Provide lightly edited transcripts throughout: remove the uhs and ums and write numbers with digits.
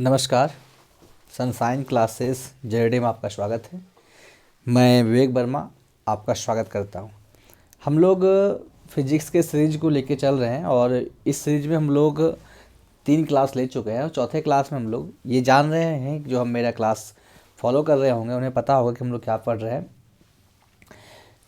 नमस्कार। Sunshine classes JD में आपका स्वागत है। मैं विवेक वर्मा आपका स्वागत करता हूं। हम लोग फिजिक्स के सीरीज को लेके चल रहे हैं और इस सीरीज में हम लोग 3 क्लास ले चुके हैं और चौथे क्लास में हम लोग ये जान रहे हैं कि जो हम मेरा क्लास फॉलो कर रहे होंगे उन्हें पता होगा कि हम लोग क्या पढ़ रहे हैं।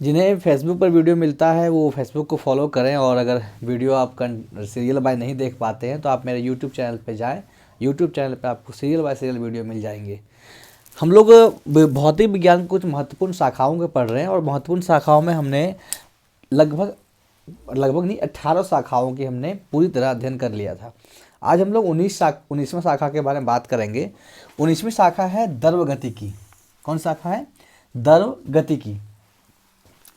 जिन्हें फेसबुक पर वीडियो मिलता है वो फेसबुक को फॉलो करें, और अगर वीडियो आप सीरियल बाय नहीं देख पाते हैं तो आप मेरे यूट्यूब चैनल पे जाएं। यूट्यूब चैनल पे आपको सीरियल बाय सीरियल वीडियो मिल जाएंगे। हम लोग भौतिक विज्ञान कुछ महत्वपूर्ण शाखाओं के पढ़ रहे हैं और महत्वपूर्ण शाखाओं में हमने लगभग लगभग नहीं 18 शाखाओं की हमने पूरी तरह अध्ययन कर लिया था। आज हम लोग 19वें शाखा के बारे में बात करेंगे। 19वीं शाखा है द्रव गतिकी। कौन शाखा है? द्रव गतिकी,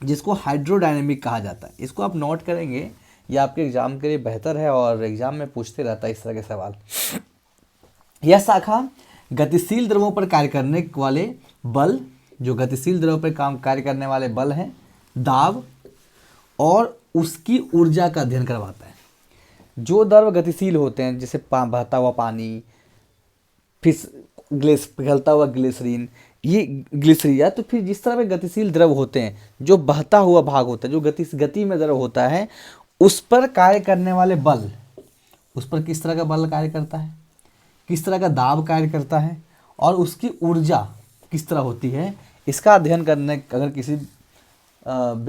जिसको हाइड्रोडायनेमिक कहा जाता है। इसको आप नोट करेंगे, ये आपके एग्जाम के लिए बेहतर है और एग्जाम में पूछते रहता है इस तरह के सवाल। यह शाखा गतिशील द्रवों पर कार्य करने वाले बल, जो गतिशील द्रवों पर कार्य करने वाले बल हैं, दाब और उसकी ऊर्जा का अध्ययन करवाता है। जो द्रव गतिशील होते हैं, जैसे बहता हुआ पानी, फिर पिघलता हुआ ग्लिसरीन, ये ग्लिसरिया, तो फिर जिस तरह के गतिशील द्रव होते हैं, जो बहता हुआ भाग होता है, जो गति में द्रव होता है, उस पर कार्य करने वाले बल, उस पर किस तरह का बल कार्य करता है, किस तरह का दाब कार्य करता है और उसकी ऊर्जा किस तरह होती है, इसका अध्ययन करने अगर किसी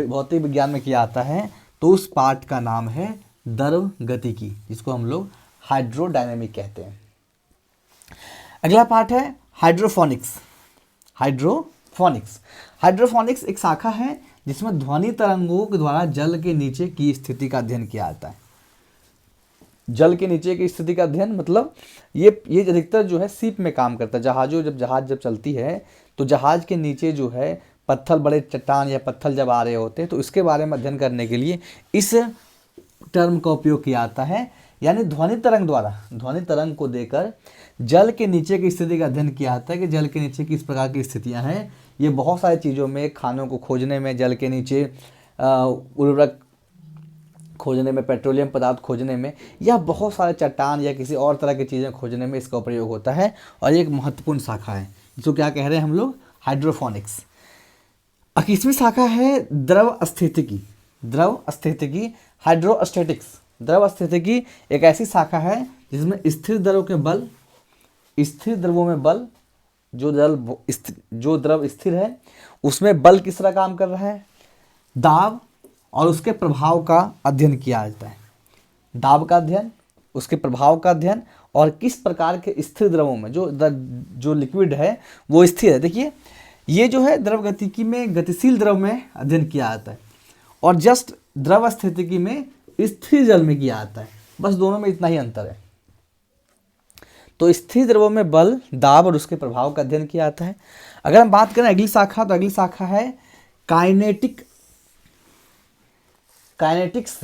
भौतिक विज्ञान में किया आता है तो उस पार्ट का नाम है द्रव गतिकी, जिसको हम लोग हाइड्रोडायनेमिक कहते हैं। अगला पार्ट है हाइड्रोफोनिक्स। हाइड्रोफोनिक्स एक शाखा है जिसमें ध्वनि तरंगों के द्वारा जल के नीचे की स्थिति का अध्ययन किया जाता है। जल के नीचे की स्थिति का अध्ययन मतलब ये अधिकतर जो है शिप में काम करता है। जहाज जब चलती है तो जहाज के नीचे जो है पत्थर, बड़े चट्टान या पत्थर जब आ रहे होते हैं तो इसके बारे में अध्ययन करने के लिए इस टर्म का उपयोग किया जाता है। यानी ध्वनि तरंग को देकर जल के नीचे की स्थिति का अध्ययन किया जाता है कि जल के नीचे किस प्रकार की स्थितियां हैं। ये बहुत सारी चीज़ों में, खानों को खोजने में, जल के नीचे उर्वरक खोजने में, पेट्रोलियम पदार्थ खोजने में, या बहुत सारे चट्टान या किसी और तरह की चीज़ें खोजने में इसका प्रयोग होता है। और ये एक महत्वपूर्ण शाखा है जिसको क्या कह रहे हैं हम लोग? हाइड्रोफोनिक्स। 21वीं शाखा है द्रव स्थितिकी, हाइड्रोस्टैटिक्स। द्रव स्थितिकी एक ऐसी शाखा है जिसमें स्थिर द्रवों में बल, जो द्रव स्थिर है उसमें बल किस तरह काम कर रहा है, दाब और उसके प्रभाव का अध्ययन किया जाता है। दाब का अध्ययन, उसके प्रभाव का अध्ययन, और किस प्रकार के स्थिर द्रवों में जो लिक्विड है वो स्थिर है। देखिए, ये जो है द्रव गतिकी में गतिशील द्रव में अध्ययन किया जाता है और जस्ट द्रव स्थितिकी में स्थिर जल में किया जाता है। बस दोनों में इतना ही अंतर है। तो स्थिर द्रवों में बल, दाब और उसके प्रभाव का अध्ययन किया जाता है। अगर हम बात करें अगली शाखा, तो अगली शाखा है काइनेटिक्स।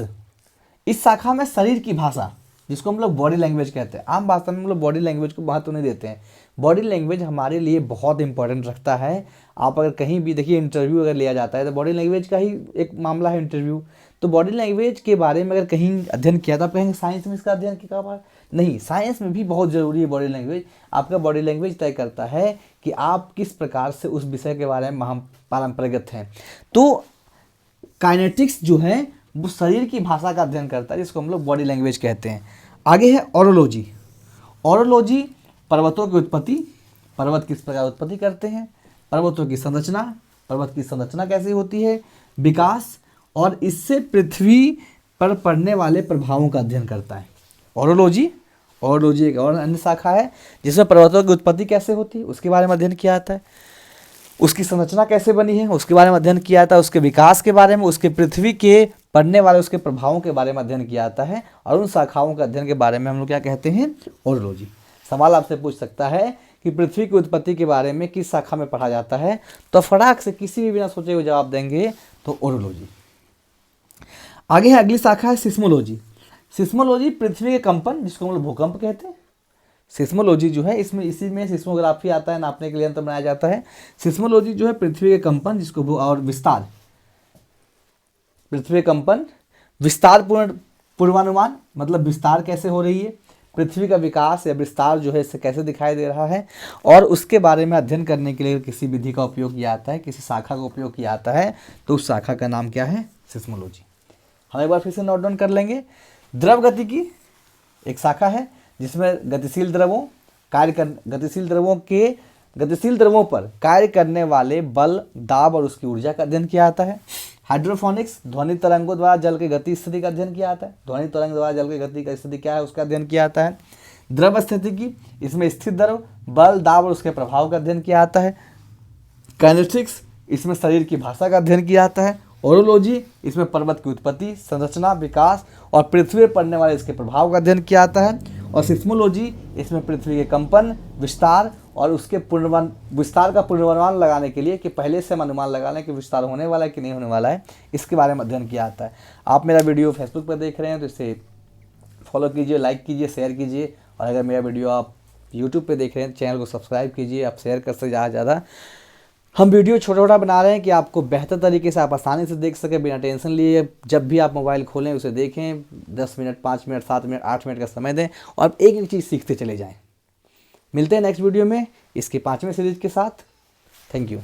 इस शाखा में शरीर की भाषा, जिसको हम लोग बॉडी लैंग्वेज कहते हैं, आम भाषा में हम लोग बॉडी लैंग्वेज को महत्व नहीं देते हैं। बॉडी लैंग्वेज हमारे लिए बहुत इंपॉर्टेंट रखता है। आप अगर कहीं भी देखिए, इंटरव्यू अगर लिया जाता है तो बॉडी लैंग्वेज का ही एक मामला है इंटरव्यू। तो बॉडी लैंग्वेज के बारे में अगर कहीं अध्ययन किया तो आप कहेंगे साइंस में इसका अध्ययन किया बार नहीं, साइंस में भी बहुत ज़रूरी है बॉडी लैंग्वेज। आपका बॉडी लैंग्वेज तय करता है कि आप किस प्रकार से उस विषय के बारे में पारंपरिक हैं। तो काइनेटिक्स जो है वो शरीर की भाषा का अध्ययन करता है, जिसको हम लोग बॉडी लैंग्वेज कहते हैं। आगे है ऑरोलॉजी। पर्वतों की उत्पत्ति, पर्वत किस प्रकार उत्पत्ति करते हैं, पर्वतों की संरचना, पर्वत की संरचना कैसे होती है, विकास और इससे पृथ्वी पर पड़ने वाले प्रभावों का अध्ययन करता है। ऑरोलॉजी एक और अन्य शाखा है जिसमें पर्वतों की उत्पत्ति कैसे होती है उसके बारे में अध्ययन किया जाता है, उसकी संरचना कैसे बनी है उसके बारे में अध्ययन किया जाता है, उसके विकास के बारे में, उसके पृथ्वी के पड़ने वाले उसके प्रभावों के बारे में अध्ययन किया जाता है। और उन शाखाओं के अध्ययन के बारे में हम लोग क्या कहते हैं? ऑरोलॉजी। सवाल आपसे पूछ सकता है कि पृथ्वी की उत्पत्ति के बारे में किस शाखा में पढ़ा जाता है, तो फटाक से किसी भी बिना सोचे हुए जवाब देंगे तो ऑरोलॉजी। आगे है अगली शाखा है सिस्मोलॉजी पृथ्वी के कंपन, जिसको हम लोग भूकंप कहते हैं। सिस्मोलॉजी जो है इसमें इसी में सिस्मोग्राफी आता है, नापने के लिए यंत्र बनाया जाता है। सिस्मोलॉजी जो है पृथ्वी के कंपन, जिसको और विस्तार, पृथ्वी कंपन, विस्तार पूर्वानुमान, मतलब विस्तार कैसे हो रही है, पृथ्वी का विकास या विस्तार जो है इससे कैसे दिखाई दे रहा है, और उसके बारे में अध्ययन करने के लिए किसी विधि का उपयोग किया जाता है, किसी शाखा का उपयोग किया जाता है, तो उस शाखा का नाम क्या है? सिस्मोलॉजी। हम एक बार फिर से नोट डाउन कर लेंगे। द्रव गति की एक शाखा है जिसमें गतिशील द्रवों पर कार्य करने वाले बल, दाब और उसकी ऊर्जा का अध्ययन किया जाता है। हाइड्रोफोनिक्स, ध्वनि तरंगों द्वारा जल की गति स्थिति का अध्ययन किया जाता है। ध्वनि तरंग द्वारा जल की गति का स्थिति क्या है उसका अध्ययन किया जाता है। द्रव स्थितिकी, इसमें स्थिर द्रव, बल, दाब और उसके प्रभाव का अध्ययन किया जाता है। काइनेटिक्स, इसमें शरीर की भाषा का अध्ययन किया जाता है। ओरोलॉजी, इसमें पर्वत की उत्पत्ति, संरचना, विकास और पृथ्वी पर पड़ने वाले इसके प्रभाव का अध्ययन किया जाता है। और सिस्मोलॉजी, इसमें पृथ्वी के कंपन, विस्तार और उसके विस्तार का पूर्वानुमान लगाने के लिए कि पहले से हम अनुमान लगा लें कि विस्तार होने वाला है कि नहीं होने वाला है, इसके बारे में अध्ययन किया जाता है। आप मेरा वीडियो फेसबुक पर देख रहे हैं तो इसे फॉलो कीजिए, लाइक कीजिए, शेयर कीजिए, और अगर मेरा वीडियो आप यूट्यूब पे देख रहे हैं चैनल को सब्सक्राइब कीजिए। आप शेयर कर सकते ज़्यादा से ज़्यादा। हम वीडियो छोटा छोटा बना रहे हैं कि आपको बेहतर तरीके से आप आसानी से देख सकें बिना टेंशन लिए। जब भी आप मोबाइल खोलें उसे देखें, 10 मिनट, 5 मिनट, 7 मिनट, 8 मिनट का समय दें और एक एक चीज़ सीखते चले जाएं। मिलते हैं नेक्स्ट वीडियो में इसके 5वें सीरीज के साथ। Thank you.